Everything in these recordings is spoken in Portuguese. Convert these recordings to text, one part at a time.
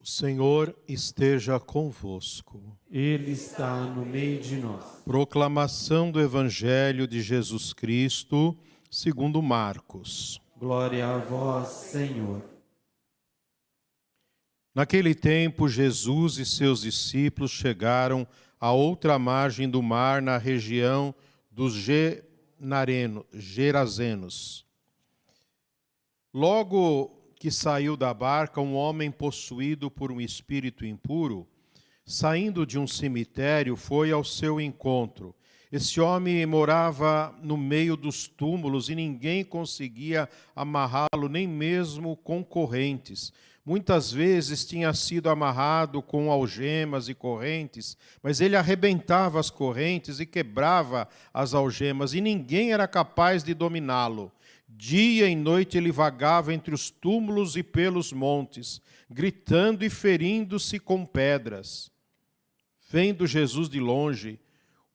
O Senhor esteja convosco. Ele está no meio de nós. Proclamação do Evangelho de Jesus Cristo, segundo Marcos. Glória a vós, Senhor. Naquele tempo, Jesus e seus discípulos chegaram à outra margem do mar, na região dos Gerazenos. Logo que saiu da barca, um homem possuído por um espírito impuro, saindo de um cemitério, foi ao seu encontro. Esse homem morava no meio dos túmulos e ninguém conseguia amarrá-lo, nem mesmo com correntes. Muitas vezes tinha sido amarrado com algemas e correntes, mas ele arrebentava as correntes e quebrava as algemas, e ninguém era capaz de dominá-lo. Dia e noite ele vagava entre os túmulos e pelos montes, gritando e ferindo-se com pedras. Vendo Jesus de longe,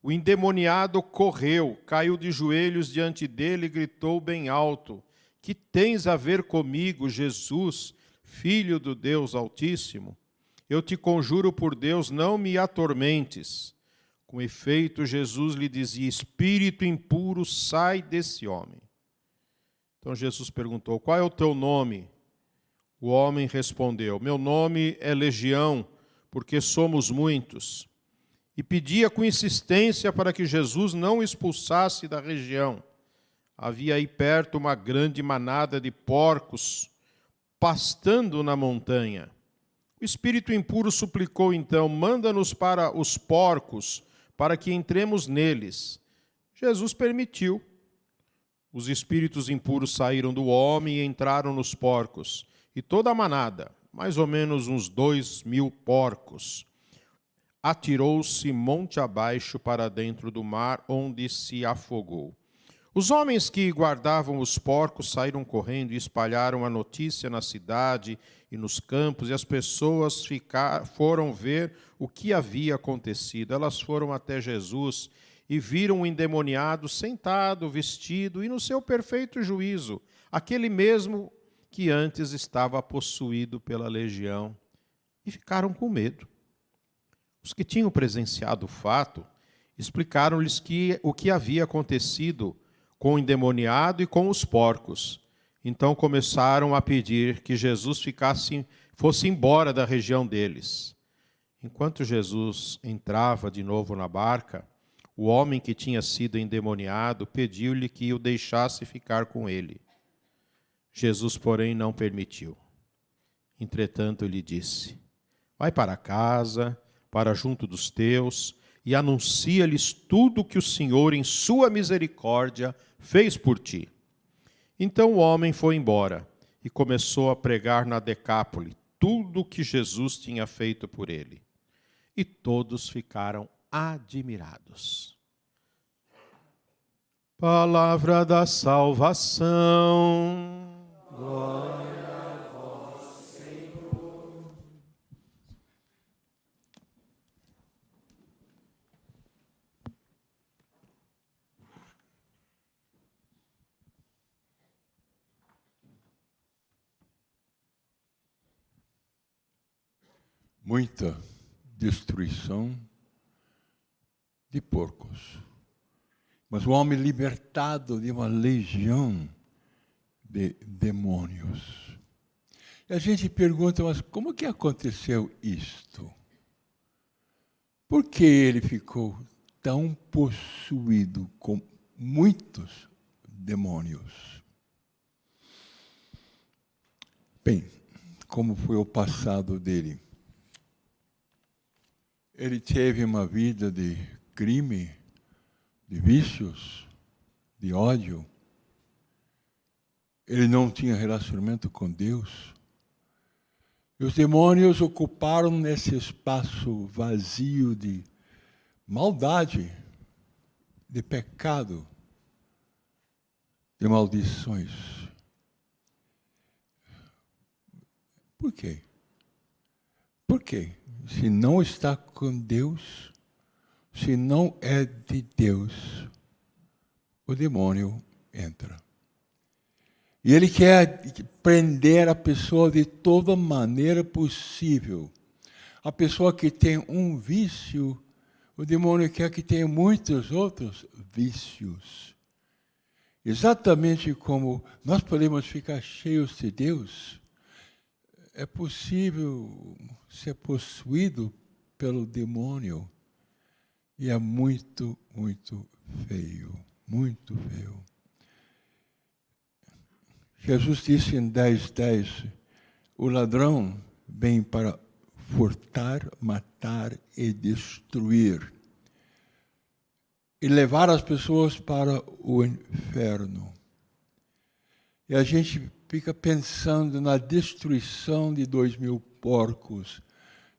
o endemoniado correu, caiu de joelhos diante dele e gritou bem alto: Que tens a ver comigo, Jesus, Filho do Deus Altíssimo? Eu te conjuro por Deus, não me atormentes. Com efeito, Jesus lhe dizia: Espírito impuro, sai desse homem. Então Jesus perguntou: Qual é o teu nome? O homem respondeu: Meu nome é Legião, porque somos muitos. E pedia com insistência para que Jesus não o expulsasse da região. Havia aí perto uma grande manada de porcos pastando na montanha. O espírito impuro suplicou então: Manda-nos para os porcos, para que entremos neles. Jesus permitiu. Os espíritos impuros saíram do homem e entraram nos porcos. E toda a manada, mais ou menos uns 2.000 porcos, atirou-se monte abaixo para dentro do mar, onde se afogou. Os homens que guardavam os porcos saíram correndo e espalharam a notícia na cidade e nos campos, e as pessoas foram ver o que havia acontecido. Elas foram até Jesus e viram o endemoniado sentado, vestido e no seu perfeito juízo, aquele mesmo que antes estava possuído pela legião, e ficaram com medo. Os que tinham presenciado o fato explicaram-lhes o que havia acontecido com o endemoniado e com os porcos. Então começaram a pedir que Jesus fosse embora da região deles. Enquanto Jesus entrava de novo na barca, o homem que tinha sido endemoniado pediu-lhe que o deixasse ficar com ele. Jesus, porém, não permitiu. Entretanto, lhe disse: Vai para casa, para junto dos teus, e anuncia-lhes tudo o que o Senhor, em sua misericórdia, fez por ti. Então o homem foi embora e começou a pregar na Decápole tudo o que Jesus tinha feito por ele. E todos ficaram admirados. Palavra da salvação. Glória a vós, Senhor. Muita destruição de porcos. Mas o homem libertado de uma legião de demônios. E a gente pergunta, mas como que aconteceu isto? Por que ele ficou tão possuído com muitos demônios? Bem, como foi o passado dele? Ele teve uma vida de crime, de vícios, de ódio. Ele não tinha relacionamento com Deus. E os demônios ocuparam nesse espaço vazio de maldade, de pecado, de maldições. Por quê? Por quê? Se não está com Deus, se não é de Deus, o demônio entra. E ele quer prender a pessoa de toda maneira possível. A pessoa que tem um vício, o demônio quer que tenha muitos outros vícios. Exatamente como nós podemos ficar cheios de Deus, é possível ser possuído pelo demônio. E é muito, muito feio. Muito feio. Jesus disse em 10:10, o ladrão vem para furtar, matar e destruir. E levar as pessoas para o inferno. E a gente fica pensando na destruição de 2.000 porcos,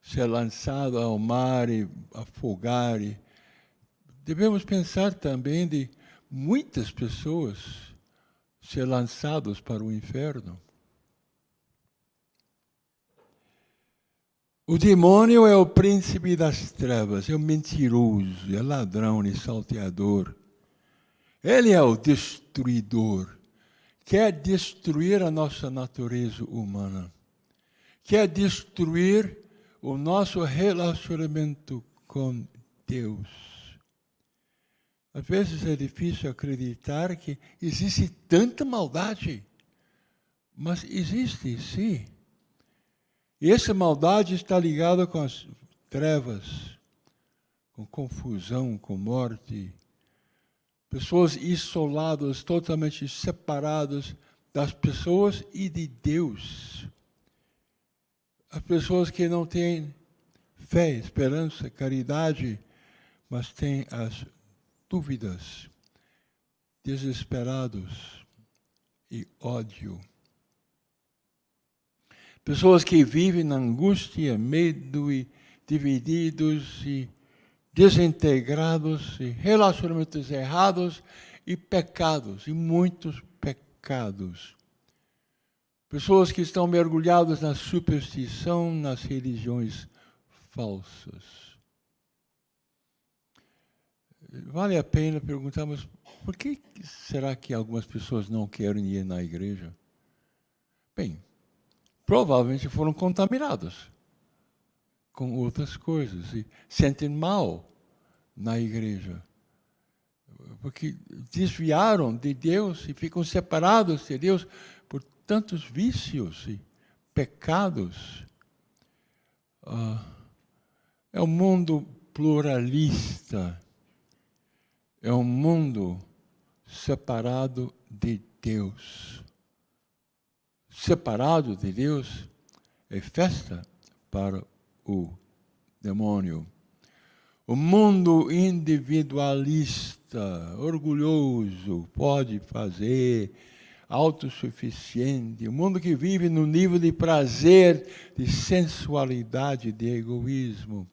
ser lançado ao mar e afogar. Devemos pensar também de muitas pessoas ser lançados para o inferno. O demônio é o príncipe das trevas, é o mentiroso, é ladrão e salteador. Ele é o destruidor. Quer destruir a nossa natureza humana. Quer destruir o nosso relacionamento com Deus. Às vezes é difícil acreditar que existe tanta maldade, mas existe, sim. E essa maldade está ligada com as trevas, com confusão, com morte. Pessoas isoladas, totalmente separadas das pessoas e de Deus. As pessoas que não têm fé, esperança, caridade, mas têm as dúvidas, desesperados e ódio. Pessoas que vivem na angústia, medo e divididos e desintegrados, e relacionamentos errados e pecados, e muitos pecados. Pessoas que estão mergulhadas na superstição, nas religiões falsas. Vale a pena perguntar, mas por que será que algumas pessoas não querem ir na igreja? Bem, provavelmente foram contaminadas com outras coisas e sentem mal na igreja. Porque desviaram de Deus e ficam separados de Deus por tantos vícios e pecados. É um mundo pluralista. É um mundo separado de Deus. Separado de Deus é festa para o demônio. O mundo individualista, orgulhoso, pode fazer, autossuficiente, o mundo que vive no nível de prazer, de sensualidade, de egoísmo,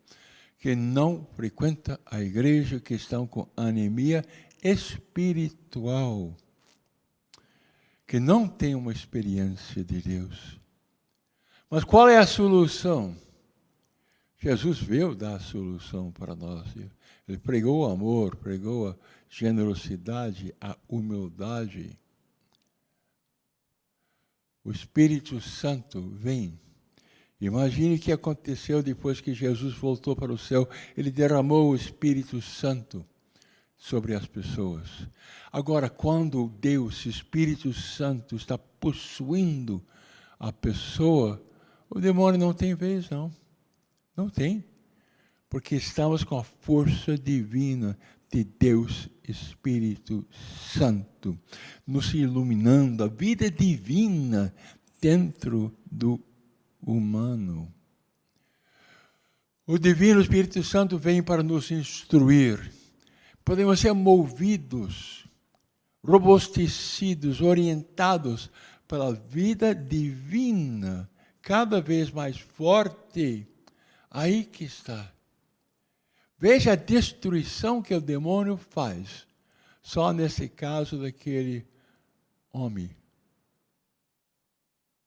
que não frequenta a igreja, que estão com anemia espiritual, que não tem uma experiência de Deus. Mas qual é a solução? Jesus veio dar a solução para nós. Ele pregou o amor, pregou a generosidade, a humildade. O Espírito Santo vem. Imagine o que aconteceu depois que Jesus voltou para o céu. Ele derramou o Espírito Santo sobre as pessoas. Agora, quando Deus, Espírito Santo, está possuindo a pessoa, o demônio não tem vez, não. Não tem. Porque estamos com a força divina de Deus, Espírito Santo, nos iluminando, a vida divina dentro do humano. O Divino Espírito Santo vem para nos instruir. Podemos ser movidos, robustecidos, orientados pela vida divina, cada vez mais forte. Aí que está. Veja a destruição que o demônio faz, só nesse caso daquele homem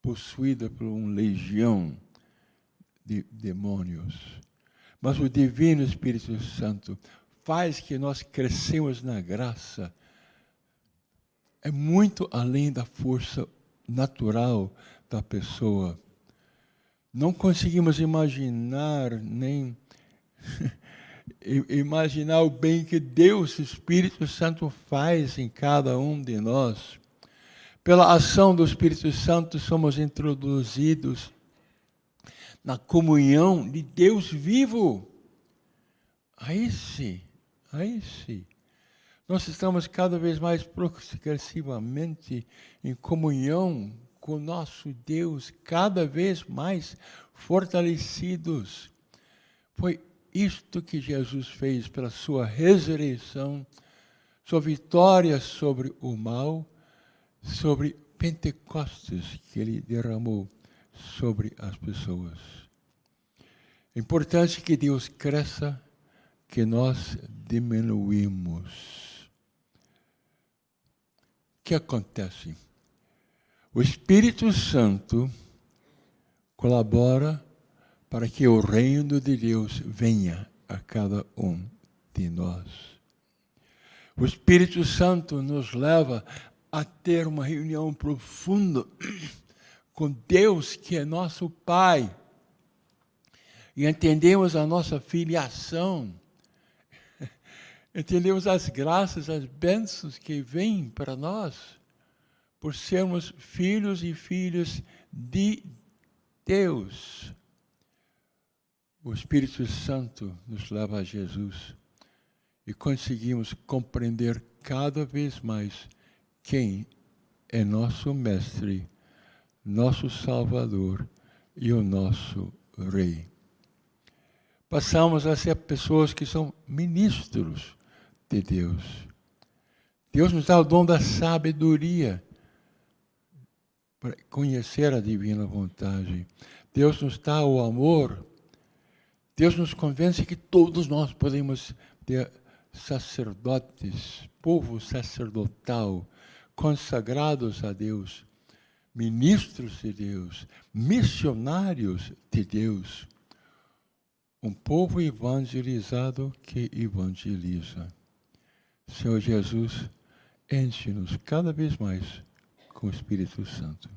possuído por uma legião de demônios. Mas o Divino Espírito Santo faz que nós crescemos na graça. É muito além da força natural da pessoa. Não conseguimos imaginar, nem imaginar o bem que Deus, Espírito Santo, faz em cada um de nós. Pela ação do Espírito Santo, somos introduzidos na comunhão de Deus vivo. Aí sim. Nós estamos cada vez mais progressivamente em comunhão com o nosso Deus, cada vez mais fortalecidos. Foi isto que Jesus fez pela sua ressurreição, sua vitória sobre o mal, sobre Pentecostes, que ele derramou sobre as pessoas. É importante que Deus cresça, que nós diminuímos. O que acontece? O Espírito Santo colabora para que o reino de Deus venha a cada um de nós. O Espírito Santo nos leva a ter uma reunião profunda com Deus, que é nosso Pai, e entendemos a nossa filiação, entendemos as graças, as bênçãos que vêm para nós, por sermos filhos e filhas de Deus. O Espírito Santo nos leva a Jesus e conseguimos compreender cada vez mais quem é nosso Mestre, nosso Salvador e o nosso Rei. Passamos a ser pessoas que são ministros de Deus. Deus nos dá o dom da sabedoria para conhecer a divina vontade. Deus nos dá o amor. Deus nos convence que todos nós podemos ter sacerdotes, povo sacerdotal, consagrados a Deus, ministros de Deus, missionários de Deus, um povo evangelizado que evangeliza. Senhor Jesus, enche-nos cada vez mais com o Espírito Santo.